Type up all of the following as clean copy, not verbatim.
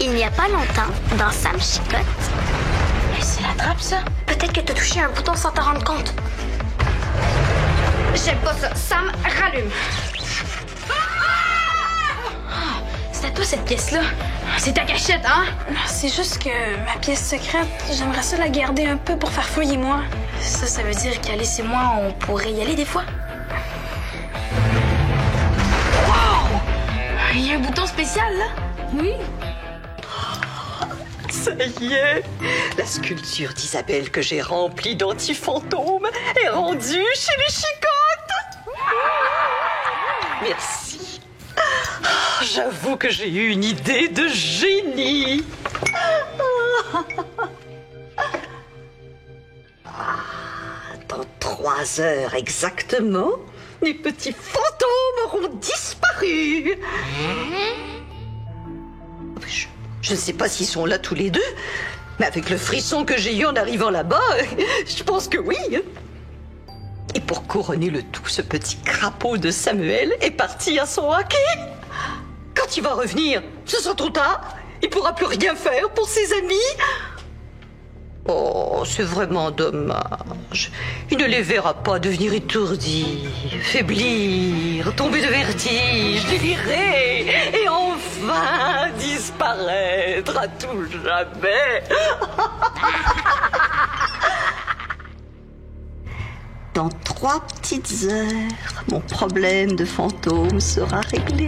Il n'y a pas longtemps, dans Sam Chicotte... Mais c'est la trappe, ça? Peut-être que t'as touché un bouton sans t'en rendre compte. J'aime pas ça. Sam, rallume. C'est à toi, cette pièce-là. C'est ta cachette, hein? C'est juste que ma pièce secrète, j'aimerais ça la garder un peu pour faire fouiller moi. Ça veut dire qu'Alice et moi, on pourrait y aller des fois? Wow! Il y a un bouton spécial, là? Oui. Ça y est, la sculpture d'Isabelle que j'ai remplie d'anti-fantômes est rendue chez les Chicottes. Merci. J'avoue que j'ai eu une idée de génie. Dans 3 heures exactement, les petits fantômes auront disparu. Je ne sais pas s'ils sont là tous les deux, mais avec le frisson que j'ai eu en arrivant là-bas, je pense que oui. Et pour couronner le tout, ce petit crapaud de Samuel est parti à son hockey. Quand il va revenir, ce sera trop tard. Il pourra plus rien faire pour ses amis. Oh, c'est vraiment dommage. Il ne les verra pas devenir étourdis, faiblir, tomber de vertige, délirer et enfin disparaître à tout jamais. Dans 3 petites heures, mon problème de fantôme sera réglé.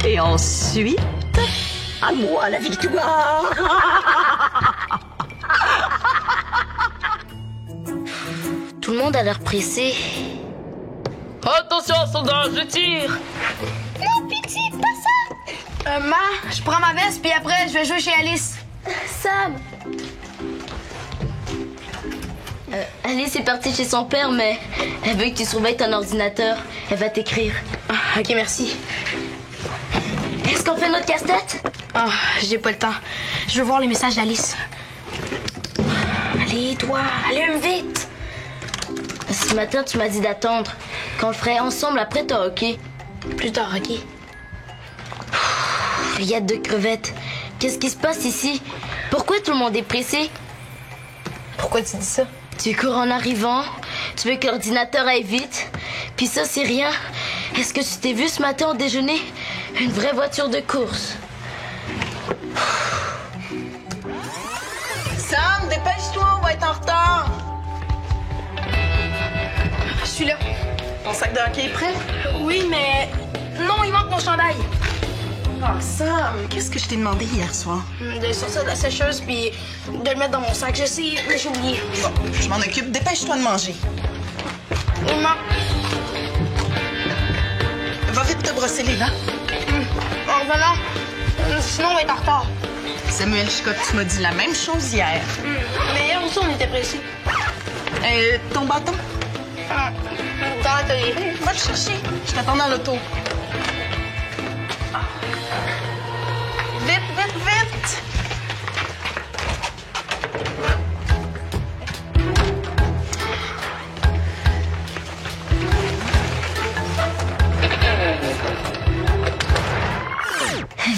Et ensuite, à moi la victoire. Tout le monde a l'air pressé. Attention, soldat, je tire! Non, pitié, pas ça! Ma, je prends ma veste, puis après, je vais jouer chez Alice. Sam! Alice est partie chez son père, mais elle veut que tu surveilles ton ordinateur. Elle va t'écrire. Ah, ok, merci. Est-ce qu'on fait notre casse-tête? Ah, j'ai pas le temps. Je veux voir les messages d'Alice. Allez, toi, allume vite! Ce matin, tu m'as dit d'attendre. Qu'on le ferait ensemble après ton hockey. Plus tard, ok? Rillette de crevettes. Qu'est-ce qui se passe ici? Pourquoi tout le monde est pressé? Pourquoi tu dis ça? Tu cours en arrivant. Tu veux que l'ordinateur aille vite. Puis ça, c'est rien. Est-ce que tu t'es vu ce matin au déjeuner? Une vraie voiture de course. Sam, dépêche-toi, on va être en retard. Je suis là. Ton sac de hockey est prêt? Oui, mais... Non, il manque mon chandail. Ah, Sam, qu'est-ce que je t'ai demandé hier soir? De sortir de la sécheuse, puis de le mettre dans mon sac. Je sais, mais j'ai oublié. Bon, je m'en occupe. Dépêche-toi de manger. Il manque... Va vite te brosser les dents. En revenant, sinon on va être en retard. Samuel Chicotte, tu m'as dit la même chose hier. Mais hier aussi, on était pressés. Ton bâton? Dans l'atelier. Va le chercher. Je t'attends dans l'auto. Vite, vite, vite!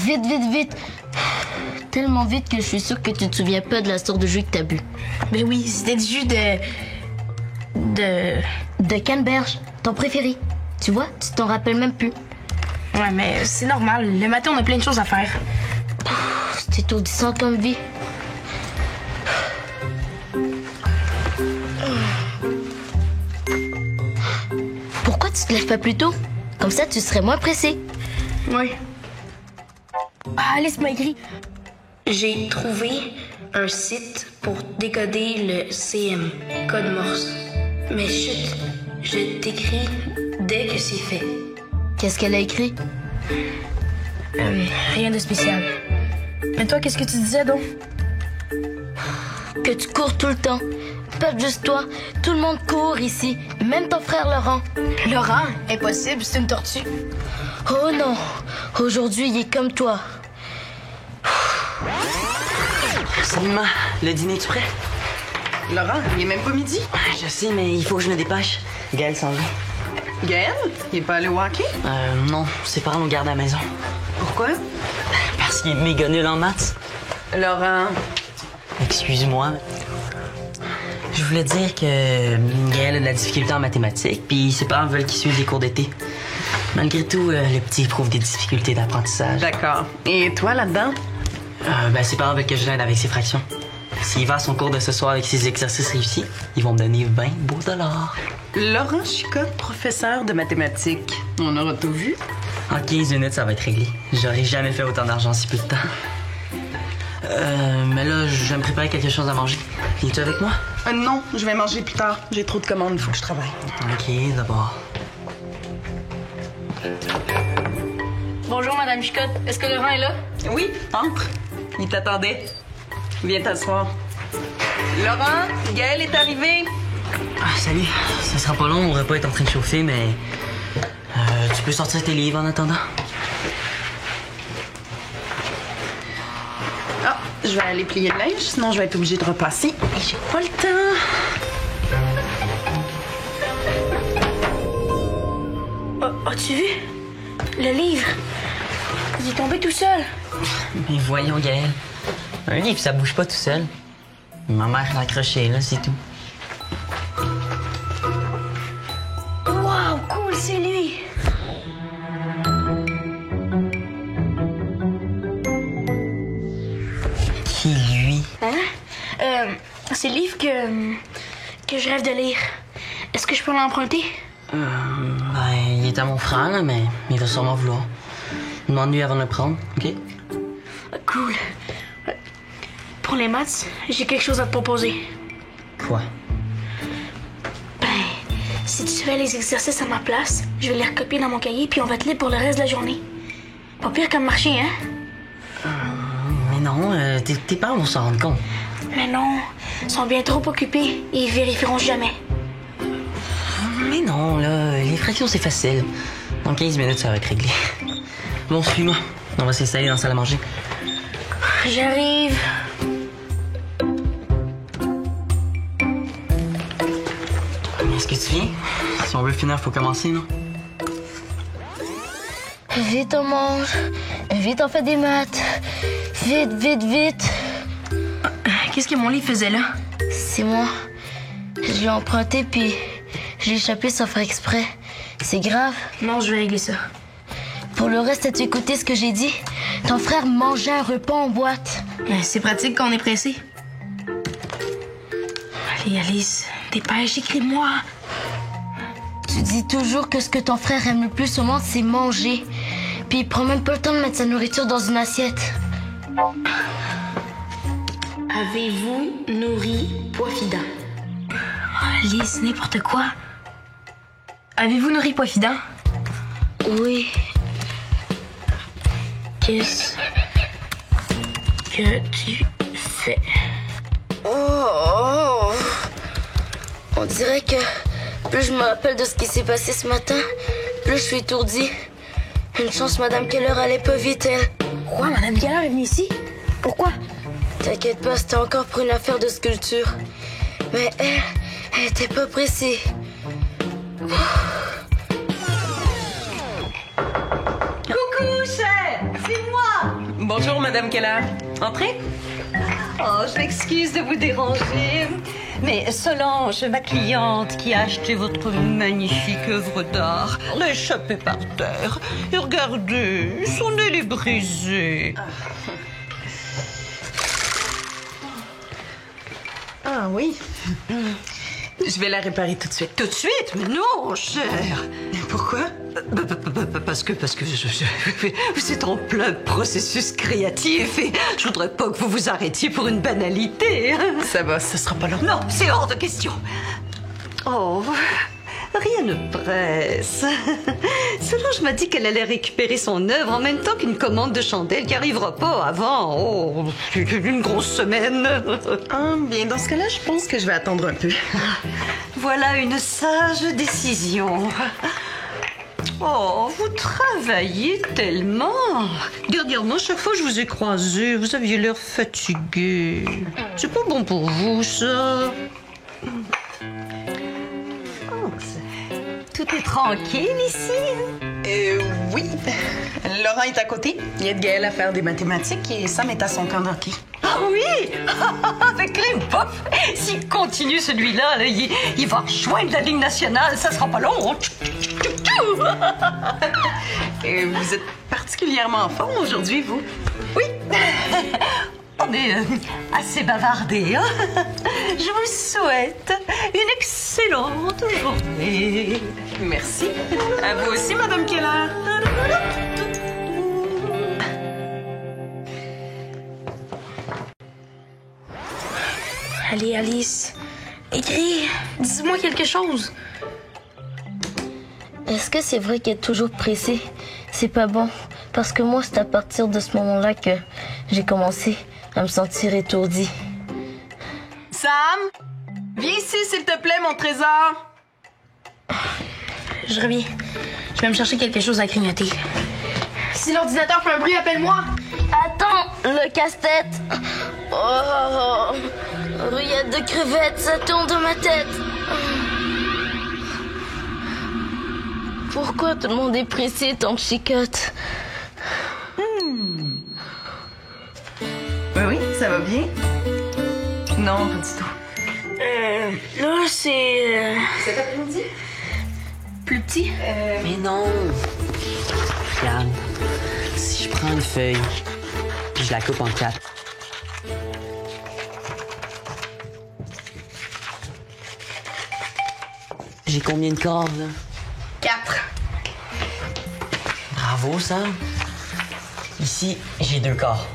Vite, vite, vite. Tellement vite que je suis sûre que tu te souviens pas de la sorte de jus que t'as bu. Ben oui, c'était du jus De canneberge, ton préféré. Tu vois, tu t'en rappelles même plus. Ouais, mais c'est normal. Le matin, on a plein de choses à faire. C'est étourdissant comme vie. Pourquoi tu te lèves pas plus tôt? Comme ça, tu serais moins pressé. Oui. Ah, Alice m'a écrit. J'ai trouvé un site pour décoder le CM, code Morse. Mais chut, je t'écris dès que c'est fait. Qu'est-ce qu'elle a écrit? Rien de spécial. Mais toi, qu'est-ce que tu disais donc? Que tu cours tout le temps. Pas juste toi, tout le monde court ici. Même ton frère Laurent. Laurent? Impossible, c'est une tortue. Oh non, aujourd'hui il est comme toi. Salut, le dîner est prêt? Laurent, il est même pas midi. Je sais, mais il faut que je me dépêche. Gaël s'en vient. Gaël, il est pas allé au hockey? Non, ses parents nous gardent à la maison. Pourquoi? Parce qu'il est méga nul en maths. Laurent, Excuse-moi. Je voulais dire que Gaël a de la difficulté en mathématiques, puis ses parents veulent qu'il suive des cours d'été. Malgré tout, le petit éprouve des difficultés d'apprentissage. d'accord. Et toi, là-dedans? Ses parents veulent que je l'aide avec ses fractions. S'il va à son cours de ce soir avec ses exercices réussis, ils vont me donner 20 beaux dollars. Laurent Chicotte, professeur de mathématiques. On aura tout vu? En 15 minutes, ça va être réglé. J'aurais jamais fait autant d'argent en si peu de temps. Mais là, je vais me préparer quelque chose à manger. Viens-tu avec moi? Non, je vais manger plus tard. J'ai trop de commandes, il faut que je travaille. OK, d'abord. Bonjour, Madame Chicotte. Est-ce que Laurent est là? Oui, entre. Il t'attendait. Viens t'asseoir. Laurent, Gaël est arrivé. Ah, salut. Ça sera pas long, mon repas est en train de chauffer, mais... tu peux sortir tes livres en attendant? Ah, je vais aller plier le linge, sinon je vais être obligée de repasser. Et j'ai pas le temps. As-tu vu? Le livre. Il est tombé tout seul. Mais voyons, Gaël. Un livre, ça bouge pas tout seul. Ma mère l'a accroché, là, c'est tout. Wow, cool, c'est lui. Qui, lui? Hein? C'est le livre que je rêve de lire. Est-ce que je peux l'emprunter? Il est à mon frère, là, mais il va sûrement vouloir. Demande-lui avant de le prendre, OK? Cool. Pour les maths, j'ai quelque chose à te proposer. Quoi? Si tu fais les exercices à ma place, je vais les recopier dans mon cahier puis on va te lire pour le reste de la journée. Pas pire comme marché, hein? Mais non, tes parents vont s'en rendre compte. Mais non, ils sont bien trop occupés et ils vérifieront jamais. Mais non, là, les fractions, c'est facile. Dans 15 minutes, ça va être réglé. Bon, suis-moi. On va s'installer dans la salle à manger. J'arrive. Est-ce que tu viens? Si on veut finir, faut commencer, non? Vite, on mange. Vite, on fait des maths. Vite, vite, vite. Qu'est-ce que mon livre faisait là? C'est moi. Je l'ai emprunté, puis je l'ai échappé sans faire exprès. C'est grave. Non, je vais régler ça. Pour le reste, as-tu écouté ce que j'ai dit? Ton frère mangeait un repas en boîte. C'est pratique quand on est pressé. Allez, Alice, dépêche, écris-moi. Tu dis toujours que ce que ton frère aime le plus au monde, c'est manger. Puis il prend même pas le temps de mettre sa nourriture dans une assiette. Avez-vous nourri Poifida? Alice, n'importe quoi. Avez-vous nourri Poifida? Oui. Qu'est-ce que tu fais? Oh. On dirait que plus je me rappelle de ce qui s'est passé ce matin, plus je suis étourdie. Une chance, Madame Keller allait pas vite, elle. Quoi, Madame Keller est venue ici? Pourquoi? T'inquiète pas, c'était encore pour une affaire de sculpture. Mais elle était pas pressée. Coucou, chère! C'est moi! Bonjour, Madame Keller. Entrez. Oh, je m'excuse de vous déranger. Mais Solange, ma cliente qui a acheté votre magnifique œuvre d'art, l'a échappée par terre. Et regardez, son aile est brisée. Ah oui. Je vais la réparer tout de suite. Tout de suite? Mais non, chère. Pourquoi? Parce que vous êtes en plein processus créatif et je voudrais pas que vous vous arrêtiez pour une banalité. Ça va, ça sera pas long. Non, c'est hors de question. Oh, rien ne presse. Solange m'a dit qu'elle allait récupérer son œuvre en même temps qu'une commande de chandelles qui arrivera pas avant une grosse semaine. Ah, bien, dans ce cas-là, je pense que je vais attendre un peu. Voilà une sage décision. Oh, vous travaillez tellement. Dernièrement, chaque fois que je vous ai croisé, vous aviez l'air fatigué. C'est pas bon pour vous, ça. Oh, tout est tranquille ici. Oui. Laurent est à côté. Il aide Gaël à faire des mathématiques et Sam est à son camp d'hockey. Ah oui! Avec les Pof! S'il continue celui-là, là, il va rejoindre la Ligue nationale, ça sera pas long. Vous êtes particulièrement en forme aujourd'hui, vous? Oui! On est assez bavardés, hein? Je vous souhaite une excellente journée. Merci. À vous aussi, Madame Keller. Allez, Alice. Écris. Dis-moi quelque chose. Est-ce que c'est vrai qu'elle est toujours pressée? C'est pas bon. Parce que moi, c'est à partir de ce moment-là que j'ai commencé à me sentir étourdie. Sam, viens ici, s'il te plaît, mon trésor. Je reviens. Je vais me chercher quelque chose à grignoter. Si l'ordinateur fait un bruit, appelle-moi. Attends, le casse-tête. Oh, rillettes de crevettes, ça tourne dans ma tête. Pourquoi tout le monde est pressé tant que je chicote? Oui, ça va bien? Non, pas du tout. Là, c'est... Cet après-midi? plus petit. Mais non! Regarde, si je prends une feuille, puis je la coupe en 4. J'ai combien de corps, là? 4. Bravo, Sam. Ici, j'ai 2 corps.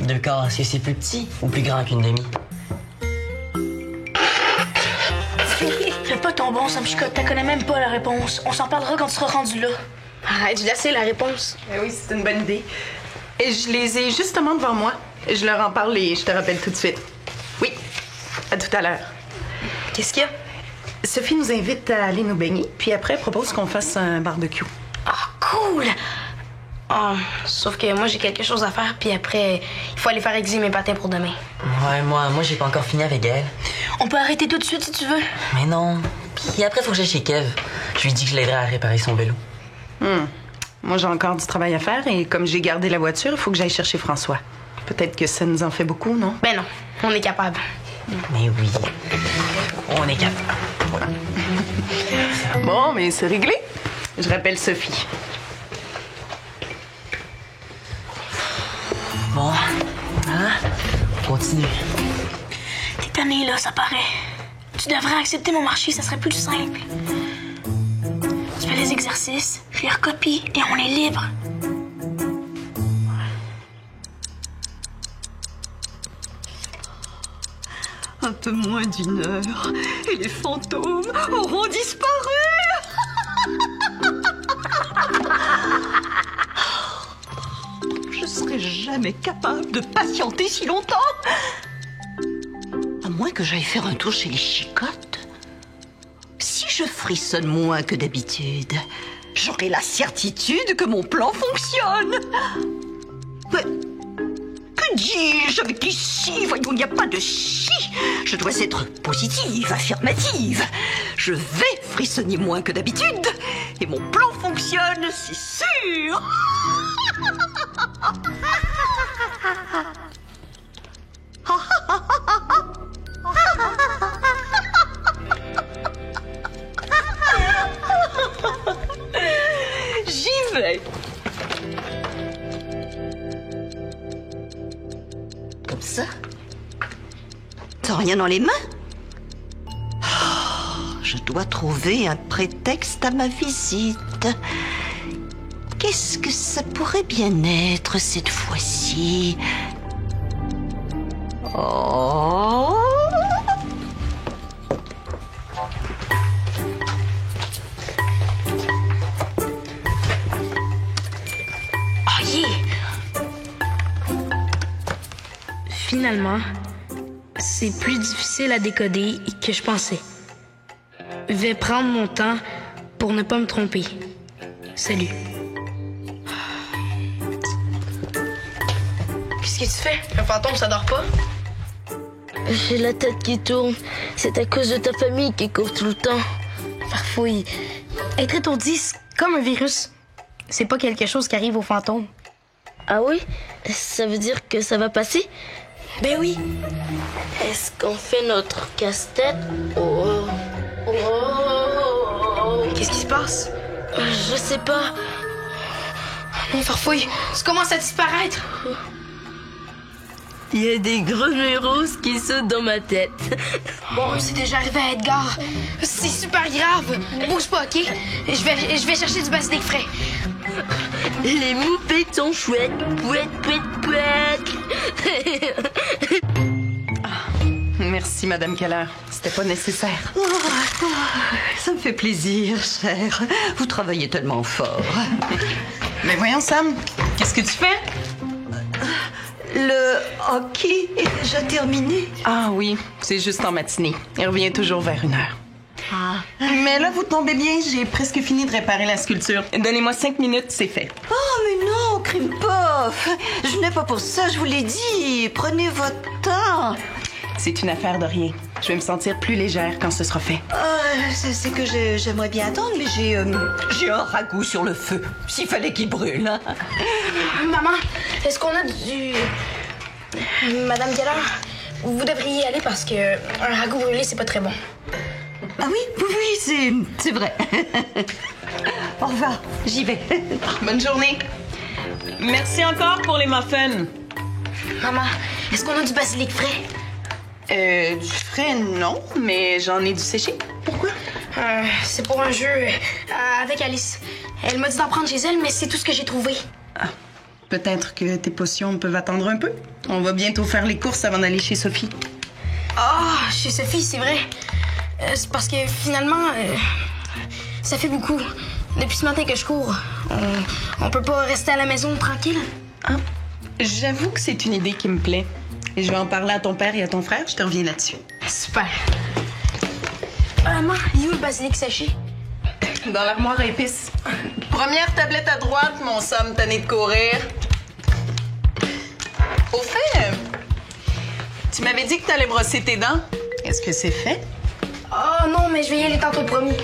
2 corps, est-ce que c'est plus petit ou plus grand qu'une demi? Fais pas ton bon, Sam Chicotte. T'as connais même pas la réponse. On s'en parlera quand tu seras rendu là. Arrête, je la sais, la réponse. Oui, c'est une bonne idée. Et je les ai justement devant moi. Je leur en parle et je te rappelle tout de suite. Oui, à tout à l'heure. Qu'est-ce qu'il y a? Sophie nous invite à aller nous baigner, puis après, elle propose qu'on fasse un barbecue. Ah, cool! Ah, sauf que moi, j'ai quelque chose à faire, puis après, il faut aller faire aiguiser mes patins pour demain. Ouais, moi, j'ai pas encore fini avec elle. On peut arrêter tout de suite si tu veux. Mais non. Puis après, faut que j'aille chez Kev. Je lui dis que je l'aiderai à réparer son vélo. Moi, j'ai encore du travail à faire et comme j'ai gardé la voiture, il faut que j'aille chercher François. Peut-être que ça nous en fait beaucoup, non? Ben non, on est capable. Mais oui, on est capable. Bon, mais c'est réglé. Je rappelle Sophie. Bon, hein? On continue. T'es tanné, là, ça paraît. Tu devrais accepter mon marché, ça serait plus simple. Tu fais les exercices, je les recopie et on est libre. Un peu moins d'1 heure et les fantômes auront disparu. Je serai jamais capable de patienter si longtemps. À moins que j'aille faire un tour chez les chicottes. Si je frissonne moins que d'habitude, j'aurai la certitude que mon plan fonctionne. Mais que dis-je avec les si? Voyons, il n'y a pas de si. Je dois être positive, affirmative. Je vais frissonner moins que d'habitude. Et mon plan fonctionne, c'est sûr. J'y vais. Comme ça. T'as rien dans les mains? Je dois trouver un prétexte à ma visite. Qu'est-ce que ça pourrait bien être cette fois-ci? Oh! Ah, yeah! Finalement, c'est plus difficile à décoder que je pensais. Je vais prendre mon temps pour ne pas me tromper. Salut. Qu'est-ce que tu fais? Un fantôme, ça dort pas? J'ai la tête qui tourne. C'est à cause de ta famille qui court tout le temps. Parfois, être étourdi, c'est comme un virus. C'est pas quelque chose qui arrive aux fantômes. Ah oui? Ça veut dire que ça va passer? Ben oui. Est-ce qu'on fait notre casse-tête? Qu'est-ce qui se passe? Je sais pas. Non, Farfouille, tu commences à disparaître. Il y a des grenouilles roses qui sautent dans ma tête. Bon, c'est déjà arrivé à Edgar. C'est super grave. Bouge pas, OK? Je vais chercher du basilic frais. Les moupettes sont chouettes. Pouette, pouette, pouette. Merci, Madame Keller. C'était pas nécessaire. Ça me fait plaisir, cher. Vous travaillez tellement fort. Mais voyons, Sam, qu'est-ce que tu fais? Le hockey est déjà terminé. Ah oui, c'est juste en matinée. Il revient toujours vers 1h. Mais là, vous tombez bien, j'ai presque fini de réparer la sculpture. Donnez-moi 5 minutes, c'est fait. Oh, mais non, Crime Puff. Je venais pas pour ça, je vous l'ai dit. Prenez votre temps. C'est une affaire de rien. Je vais me sentir plus légère quand ce sera fait. C'est que j'aimerais bien attendre, mais j'ai un ragoût sur le feu. S'il fallait qu'il brûle, hein. Maman, est-ce qu'on a du... Madame Keller, vous devriez y aller parce que un ragoût brûlé, c'est pas très bon. Ah oui, c'est vrai. Au revoir, j'y vais. Bonne journée. Merci encore pour les muffins. Maman, est-ce qu'on a du basilic frais? Du frais, non, mais j'en ai du séché. Pourquoi? C'est pour un jeu avec Alice. Elle m'a dit d'en prendre chez elle, mais c'est tout ce que j'ai trouvé. Ah, peut-être que tes potions peuvent attendre un peu. On va bientôt faire les courses avant d'aller chez Sophie. Ah, chez Sophie, c'est vrai. C'est parce que finalement, ça fait beaucoup. Depuis ce matin que je cours, on peut pas rester à la maison tranquille. Ah, j'avoue que c'est une idée qui me plaît. Et je vais en parler à ton père et à ton frère. Je te reviens là-dessus. Super. Maman, il est où le basilic séché? Dans l'armoire à épices. Première tablette à droite, mon Sam tanné de courir. Au fait, tu m'avais dit que t'allais brosser tes dents. Est-ce que c'est fait? Oh non, mais je vais y aller tantôt, promis.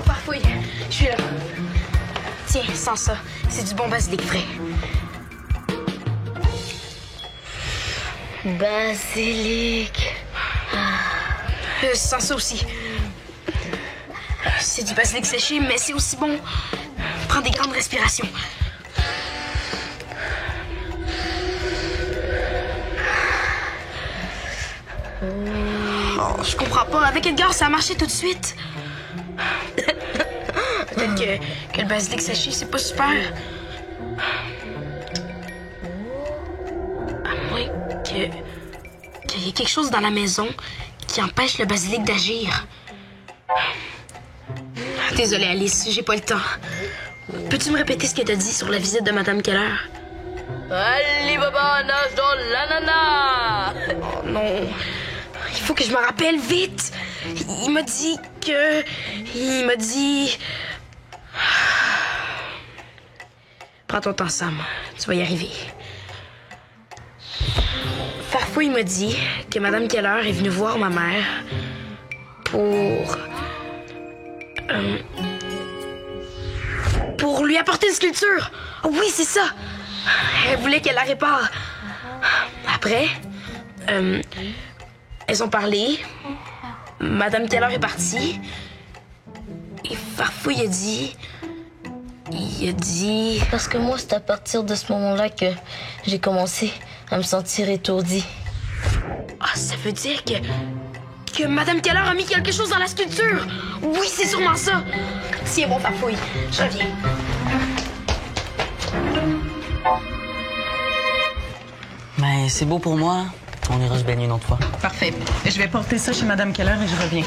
Farfouille, je suis là. Tiens, sans ça, c'est du bon basilic frais. Basilic. Sans ça aussi. C'est du basilic séché, mais c'est aussi bon. Prends des grandes respirations. Oh, je comprends pas. Avec Edgar, ça a marché tout de suite. Peut-être que le basilic séché, c'est pas super. À moins qu'il y ait quelque chose dans la maison qui empêche le basilic d'agir. Désolée, Alice, j'ai pas le temps. Peux-tu me répéter ce que t'as dit sur la visite de Madame Keller? Ali Baba nage dans l'ananas. Oh non. Il faut que je me rappelle vite. Il m'a dit que... Prends ton temps, Sam. Tu vas y arriver. Farfouille m'a dit que Madame Keller est venue voir ma mère pour lui apporter une sculpture. Oh oui, c'est ça. Elle voulait qu'elle la répare. Après, elles ont parlé. Madame Keller est partie. Et Farfouille a dit... Il a dit... Parce que moi, c'est à partir de ce moment-là que j'ai commencé à me sentir étourdie. Ah, ça veut dire que Madame Keller a mis quelque chose dans la sculpture. Oui, c'est sûrement ça. Tiens, bon, Farfouille, je reviens. Mais c'est beau pour moi. On ira se baigner une autre fois. Parfait. Je vais porter ça chez Madame Keller et je reviens.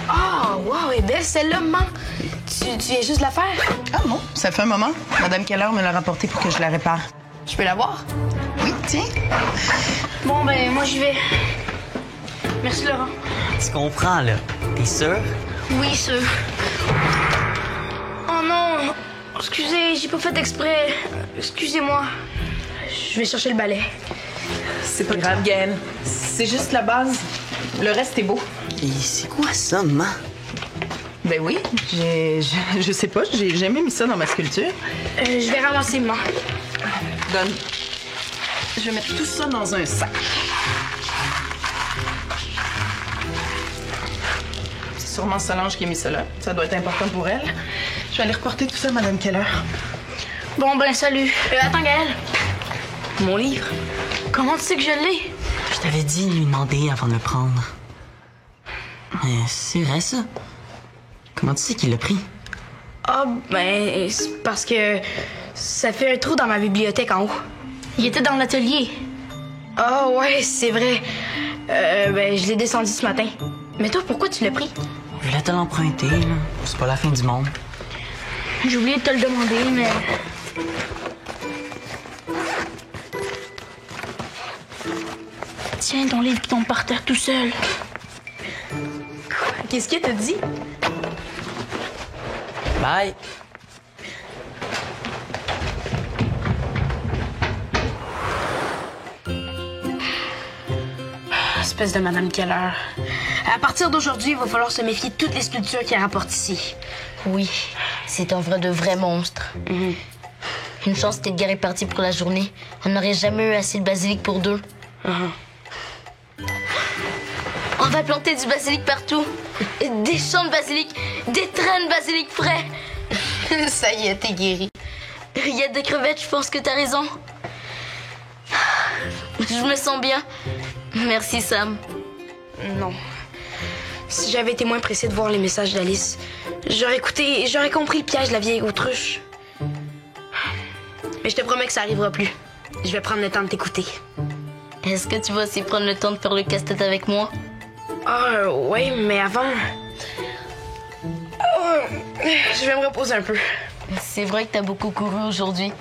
Oh, wow, elle est belle celle-là, maman. Tu viens juste de la faire? Ah non, ça fait un moment. Madame Keller me l'a rapportée pour que je la répare. Je peux la voir? Oui, tiens. Bon, ben, moi, j'y vais. Merci, Laurent. Tu comprends, là? T'es sûr? Oui, sûr. Oh non! Excusez, j'ai pas fait exprès. Excusez-moi. Je vais chercher le balai. C'est pas grave, Gaëlle. C'est juste la base. Le reste est beau. Et c'est quoi ça, maman? Ben oui, je sais pas, j'ai jamais mis ça dans ma sculpture. Je vais ramasser, maman. Donne. Je vais mettre tout ça dans un sac. C'est sûrement Solange qui a mis ça là. Ça doit être important pour elle. Je vais aller reporter tout ça à Madame Keller. Bon, ben, salut. Attends, Gaël. Mon livre? Comment tu sais que je l'ai? Je t'avais dit de lui demander avant de le prendre. Mais c'est vrai, ça? Comment tu sais qu'il l'a pris? Ah, ben, c'est parce que ça fait un trou dans ma bibliothèque en haut. Il était dans l'atelier. Ah, ouais, c'est vrai. Ben, je l'ai descendu ce matin. Mais toi, pourquoi tu l'as pris? Je voulais te l'emprunter, là. C'est pas la fin du monde. J'ai oublié de te le demander, mais... Tiens, ton livre qui tombe par terre tout seul. Qu'est-ce qu'elle t'a dit? Bye! Espèce de Madame Keller. À partir d'aujourd'hui, il va falloir se méfier de toutes les sculptures qui rapportent ici. Oui, c'est un vrai de vrai monstre. Une chance qu'Edgar est parti pour la journée. On n'aurait jamais eu assez de basilic pour deux. On va planter du basilic partout. Des champs de basilic, des trains de basilic frais. Ça y est, t'es guéri. Il y a des crevettes, je pense que t'as raison. Je me sens bien. Merci, Sam. Non. Si j'avais été moins pressée de voir les messages d'Alice, j'aurais compris le piège de la vieille autruche. Mais je te promets que ça arrivera plus. Je vais prendre le temps de t'écouter. Est-ce que tu vas aussi prendre le temps de faire le casse-tête avec moi? Ah, ouais, mais avant... je vais me reposer un peu. C'est vrai que t'as beaucoup couru aujourd'hui.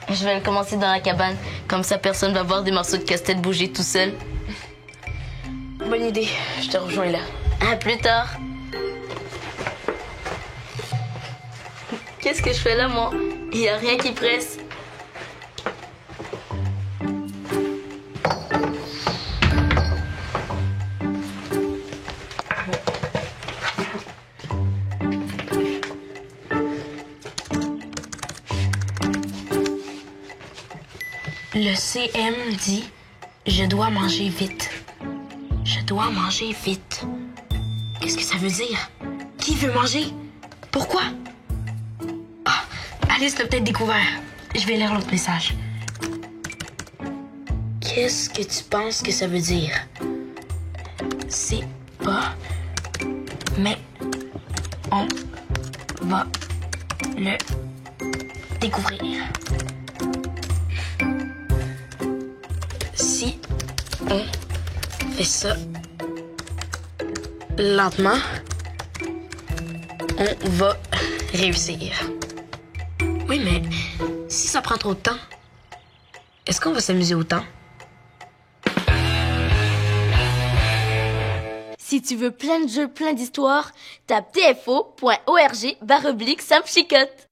Je vais le commencer dans la cabane. Comme ça, personne va voir des morceaux de casse-tête bouger tout seul. Bonne idée. Je te rejoins là. À plus tard. Qu'est-ce que je fais là, moi? Il y a rien qui presse. Le CM dit « Je dois manger vite ». Je dois manger vite. Qu'est-ce que ça veut dire? Qui veut manger? Pourquoi? Ah, Alice l'a peut-être découvert. Je vais lire l'autre message. Qu'est-ce que tu penses que ça veut dire? C'est pas... Mais on va le découvrir. Si on fait ça lentement, on va réussir. Oui, mais si ça prend trop de temps, est-ce qu'on va s'amuser autant? Si tu veux plein de jeux, plein d'histoires, tape tfo.org/Sam Chicotte.